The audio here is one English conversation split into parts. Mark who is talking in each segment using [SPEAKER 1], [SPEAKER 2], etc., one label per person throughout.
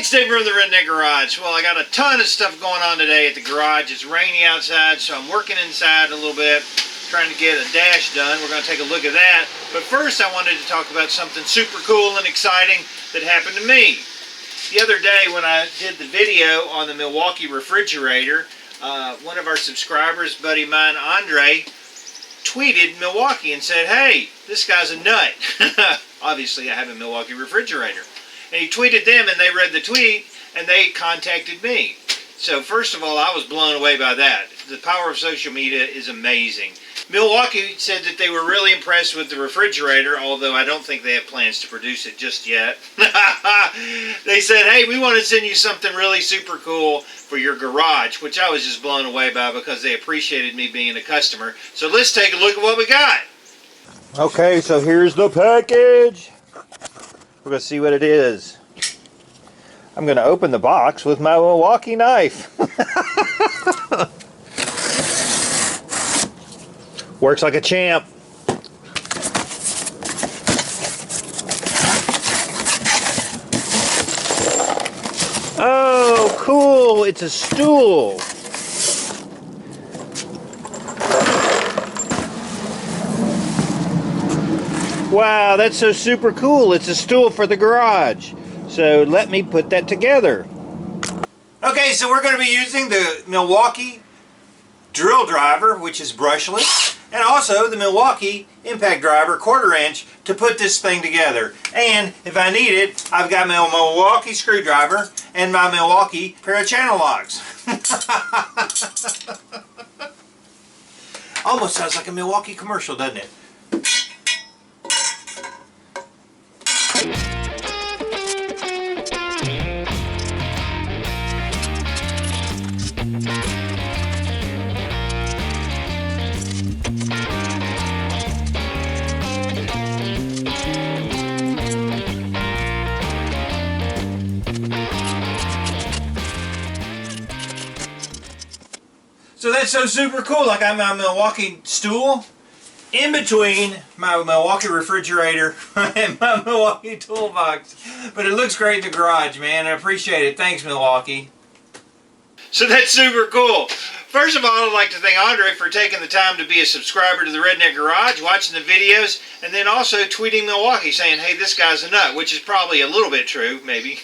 [SPEAKER 1] It's Dave from the Redneck Garage. Well, I got a ton of stuff going on today at the garage. It's rainy outside, so I'm working inside a little bit, trying to get a dash done. We're going to take a look at that. But first, I wanted to talk about something super cool and exciting that happened to me. The other day when I did the video on the Milwaukee refrigerator, one of our subscribers, buddy of mine, Andre, tweeted Milwaukee and said, "Hey, this guy's a nut." Obviously, I have a Milwaukee refrigerator. And he tweeted them, and they read the tweet, and they contacted me. So first of all, I was blown away by that. The power of social media is amazing. Milwaukee said that they were really impressed with the refrigerator, although I don't think they have plans to produce it just yet. They said, "Hey, we want to send you something really super cool for your garage," which I was just blown away by because they appreciated me being a customer. So let's take a look at what we got. Okay, so here's the package. We're going to see what it is. I'm going to open the box with my Milwaukee knife. Works like a champ. Oh, cool. It's a stool. Wow, that's so super cool. It's a stool for the garage. So let me put that together. Okay, so we're going to be using the Milwaukee drill driver, which is brushless, and also the Milwaukee impact driver, 1/4 inch, to put this thing together. And if I need it, I've got my Milwaukee screwdriver and my Milwaukee pair of channel locks. Almost sounds like a Milwaukee commercial, doesn't it? So that's so super cool. I got my Milwaukee stool in between my Milwaukee refrigerator and my Milwaukee toolbox. But it looks great in the garage, man. I appreciate it. Thanks, Milwaukee. So that's super cool. First of all, I'd like to thank Andre for taking the time to be a subscriber to the Redneck Garage, watching the videos, and then also tweeting Milwaukee saying, "Hey, this guy's a nut," which is probably a little bit true, maybe.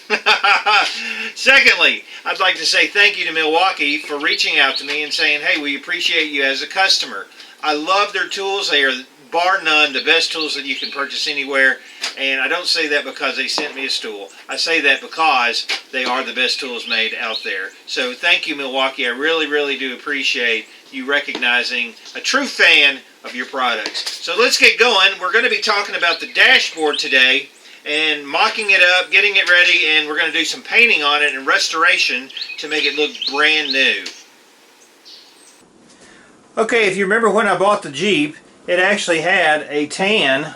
[SPEAKER 1] Secondly, I'd like to say thank you to Milwaukee for reaching out to me and saying, "Hey, we appreciate you as a customer." I love their tools. They are, bar none, the best tools that you can purchase anywhere. And I don't say that because they sent me a stool. I say that because they are the best tools made out there. So thank you, Milwaukee. I really, really do appreciate you recognizing a true fan of your products. So let's get going. We're going to be talking about the dashboard today and mocking it up, getting it ready, and we're going to do some painting on it and restoration to make it look brand new. Okay, if you remember when I bought the Jeep, it actually had a tan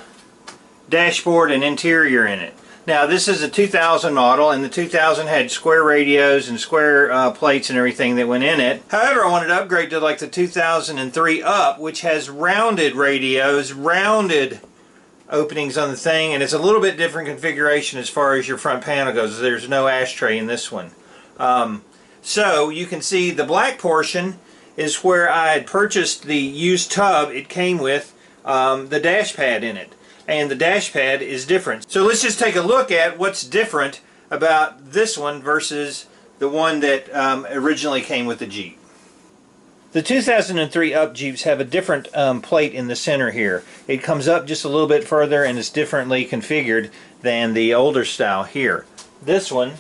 [SPEAKER 1] dashboard and interior in it. Now this is a 2000 model, and the 2000 had square radios and square plates and everything that went in it. However, I wanted to upgrade to like the 2003 Up, which has rounded radios, rounded openings on the thing, and it's a little bit different configuration as far as your front panel goes. There's no ashtray in this one. So you can see the black portion is where I had purchased the used tub. It came with the dash pad in it, and the dash pad is different. So let's just take a look at what's different about this one versus the one that originally came with the Jeep. The 2003 Up Jeeps have a different plate in the center here. It comes up just a little bit further and is differently configured than the older style here. This one,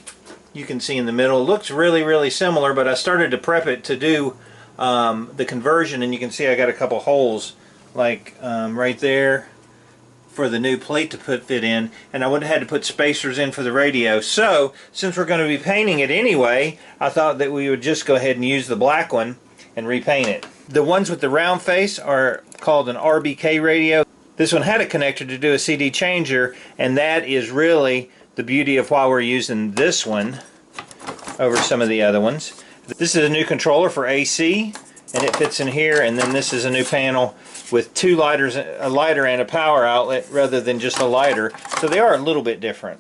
[SPEAKER 1] you can see in the middle, looks really, really similar, but I started to prep it to do the conversion, and you can see I got a couple holes like right there for the new plate to fit in, and I would have had to put spacers in for the radio. So since we're going to be painting it anyway, I thought that we would just go ahead and use the black one and repaint it. The ones with the round face are called an RBK radio. This one had a connector to do a CD changer, and that is really the beauty of why we're using this one over some of the other ones. This is a new controller for AC, and it fits in here, and then this is a new panel with two lighters, a lighter and a power outlet rather than just a lighter, so they are a little bit different.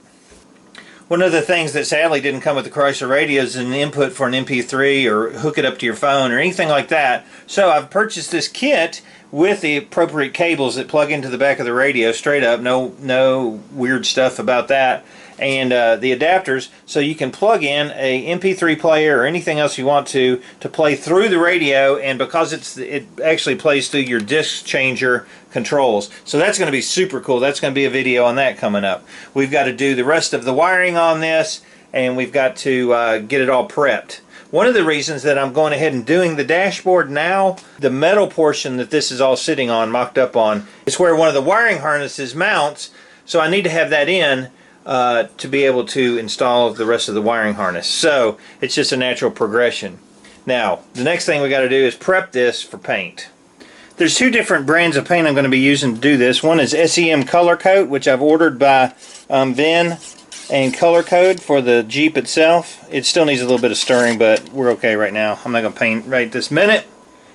[SPEAKER 1] One of the things that sadly didn't come with the Chrysler radio is an input for an MP3 or hook it up to your phone or anything like that. So I've purchased this kit with the appropriate cables that plug into the back of the radio straight up. No weird stuff about that. And the adapters, so you can plug in a MP3 player or anything else you want to play through the radio, and because it actually plays through your disc changer controls. So that's going to be super cool. That's going to be a video on that coming up. We've got to do the rest of the wiring on this, and we've got to get it all prepped. One of the reasons that I'm going ahead and doing the dashboard now, the metal portion that this is all sitting on, mocked up on, is where one of the wiring harnesses mounts, so I need to have that in to be able to install the rest of the wiring harness. So it's just a natural progression. Now, the next thing we got to do is prep this for paint. There's two different brands of paint I'm going to be using to do this. One is SEM Color Coat, which I've ordered by Vin, and Color Code for the Jeep itself. It still needs a little bit of stirring, but we're okay right now. I'm not going to paint right this minute.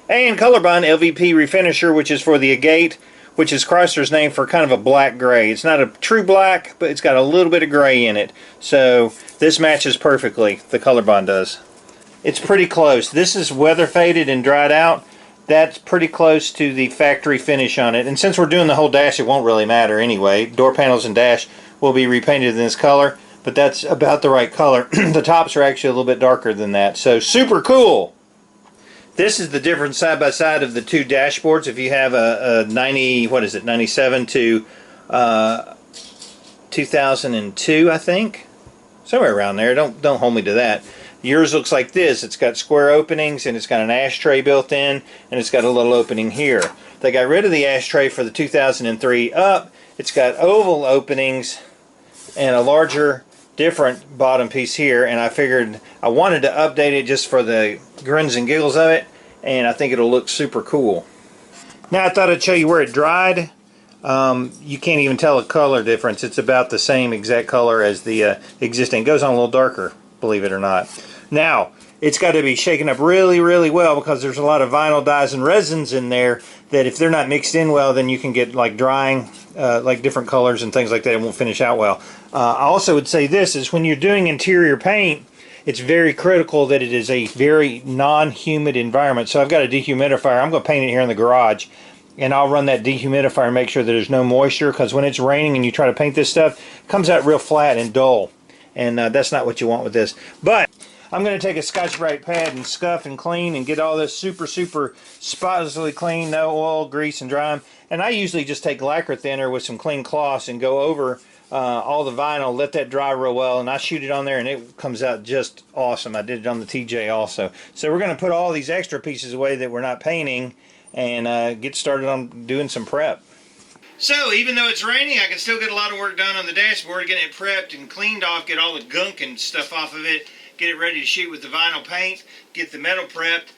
[SPEAKER 1] And Colorbond LVP Refinisher, which is for the Agate, which is Chrysler's name for kind of a black gray. It's not a true black, but it's got a little bit of gray in it. So this matches perfectly. The Colorbond does. It's pretty close. This is weather faded and dried out. That's pretty close to the factory finish on it. And since we're doing the whole dash, it won't really matter anyway. Door panels and dash will be repainted in this color, but that's about the right color. The tops are actually a little bit darker than that. So super cool. This is the difference side by side of the two dashboards. If you have a 97 to 2002, I think, somewhere around there. Don't hold me to that. Yours looks like this. It's got square openings, and it's got an ashtray built in, and it's got a little opening here. They got rid of the ashtray for the 2003 up. It's got oval openings and a larger, different bottom piece here, and I figured I wanted to update it just for the grins and giggles of it, and I think it'll look super cool. Now I thought I'd show you where it dried. You can't even tell a color difference. It's about the same exact color as the existing. It goes on a little darker, believe it or not. Now it's got to be shaken up really, really well, because there's a lot of vinyl dyes and resins in there that if they're not mixed in well, then you can get like drying, like different colors and things like that. It won't finish out well. I also would say this is when you're doing interior paint, it's very critical that it is a very non-humid environment. So I've got a dehumidifier. I'm going to paint it here in the garage, and I'll run that dehumidifier and make sure that there's no moisture, because when it's raining and you try to paint this stuff, it comes out real flat and dull, and that's not what you want with this. But I'm going to take a Scotch-Brite pad and scuff and clean and get all this super spotlessly clean, no oil, grease, and dry. And I usually just take lacquer thinner with some clean cloths and go over all the vinyl, let that dry real well, and I shoot it on there, and it comes out just awesome. I did it on the TJ also. So we're going to put all these extra pieces away that we're not painting and get started on doing some prep. So even though it's raining, I can still get a lot of work done on the dashboard, getting it prepped and cleaned off, get all the gunk and stuff off of it, get it ready to shoot with the vinyl paint, get the metal prepped.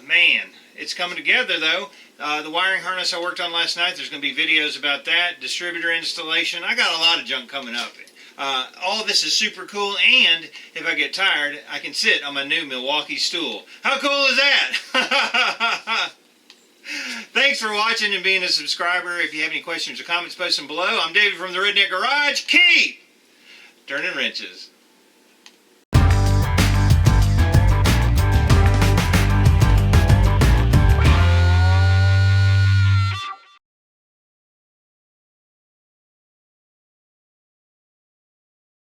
[SPEAKER 1] Man, it's coming together though. The wiring harness I worked on last night, there's going to be videos about that. Distributor installation. I got a lot of junk coming up. All of this is super cool, and if I get tired, I can sit on my new Milwaukee stool. How cool is that? Thanks for watching and being a subscriber. If you have any questions or comments, post them below. I'm David from the Redneck Garage. Keep turning wrenches.